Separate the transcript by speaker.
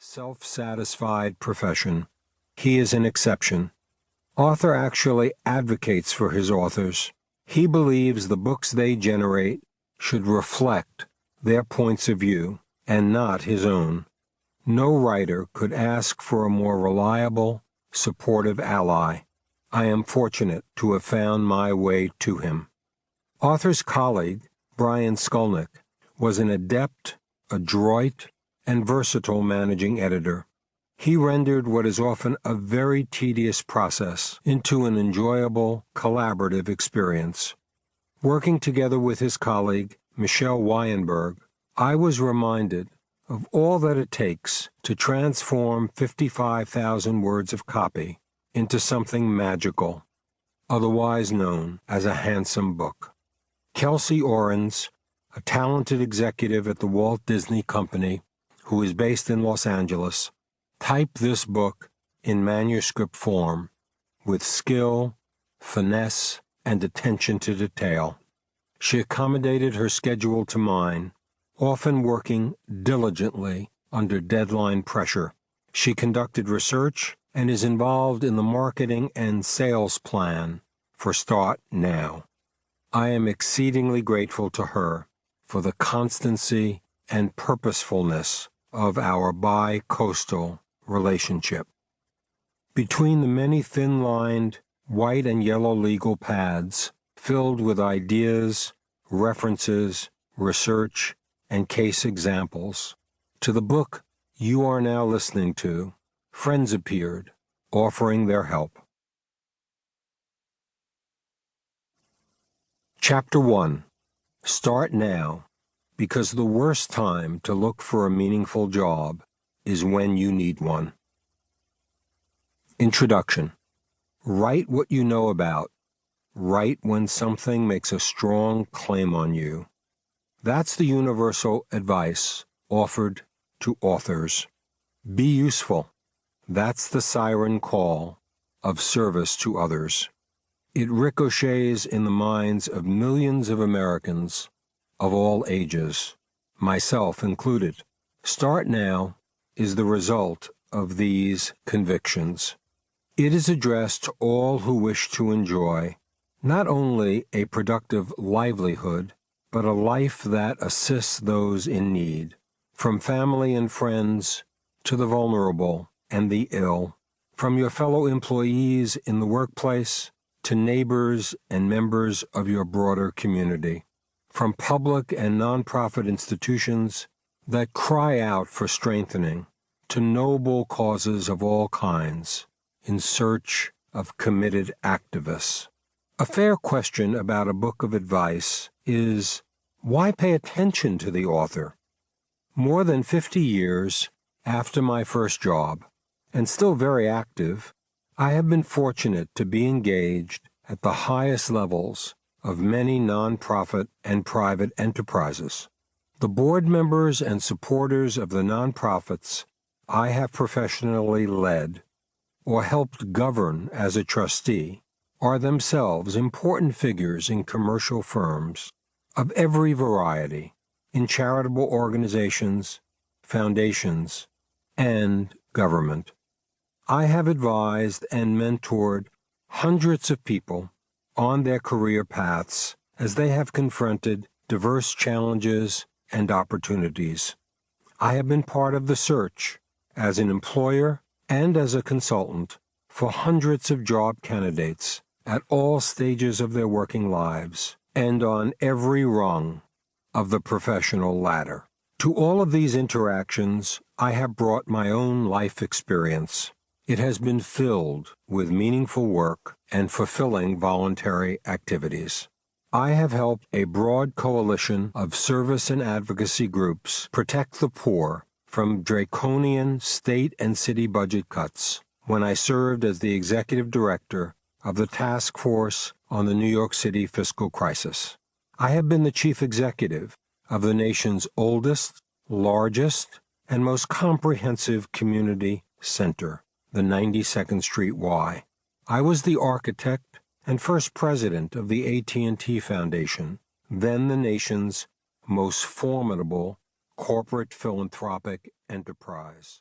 Speaker 1: self-satisfied profession. He is an exception. Author actually advocates for his authors. He believes the books they generate should reflect their points of view and not his own. No writer could ask for a more reliable, supportive ally. I am fortunate to have found my way to him. Author's colleague, Brian Skolnick, was an adept, adroit, and versatile managing editor. He rendered what is often a very tedious process into an enjoyable, collaborative experience. Working together with his colleague, Michelle Weinberg, I was reminded of all that it takes to transform 55,000 words of copy into something magical, otherwise known as a handsome book. Kelsey Orens, a talented executive at the Walt Disney Company, who is based in Los Angeles, typed this book in manuscript form with skill, finesse, and attention to detail. She accommodated her schedule to mine, often working diligently under deadline pressure. She conducted research and is involved in the marketing and sales plan for Start Now. I am exceedingly grateful to her for the constancy and purposefulness of our bi-coastal relationship. Between the many thin-lined white and yellow legal pads filled with ideas, references, research, and case examples, to the book you are now listening to, friends appeared, offering their help. Chapter 1. Start now, because the worst time to look for a meaningful job is when you need one. Introduction. Write what you know about. Write when something makes a strong claim on you. That's the universal advice offered to authors. Be useful. That's the siren call of service to others. It ricochets in the minds of millions of Americans of all ages, myself included. Start Now is the result of these convictions. It is addressed to all who wish to enjoy not only a productive livelihood, but a life that assists those in need, from family and friends to the vulnerable and the ill, from your fellow employees in the workplace to neighbors and members of your broader community, from public and nonprofit institutions that cry out for strengthening to noble causes of all kinds in search of committed activists. A fair question about a book of advice is, why pay attention to the author? More than 50 years after my first job, and still very active, I have been fortunate to be engaged at the highest levels of many nonprofit and private enterprises. The board members and supporters of the nonprofits I have professionally led or helped govern as a trustee are themselves important figures in commercial firms of every variety, in charitable organizations, foundations, and government. I have advised and mentored hundreds of people on their career paths as they have confronted diverse challenges and opportunities. I have been part of the search as an employer and as a consultant for hundreds of job candidates at all stages of their working lives and on every rung of the professional ladder. To all of these interactions, I have brought my own life experience. It has been filled with meaningful work and fulfilling voluntary activities. I have helped a broad coalition of service and advocacy groups protect the poor from draconian state and city budget cuts when I served as the executive director of the task force on the New York City fiscal crisis. I have been the chief executive of the nation's oldest, largest, and most comprehensive community center, the 92nd Street Y. I was the architect and first president of the AT&T Foundation, then the nation's most formidable corporate philanthropic enterprise.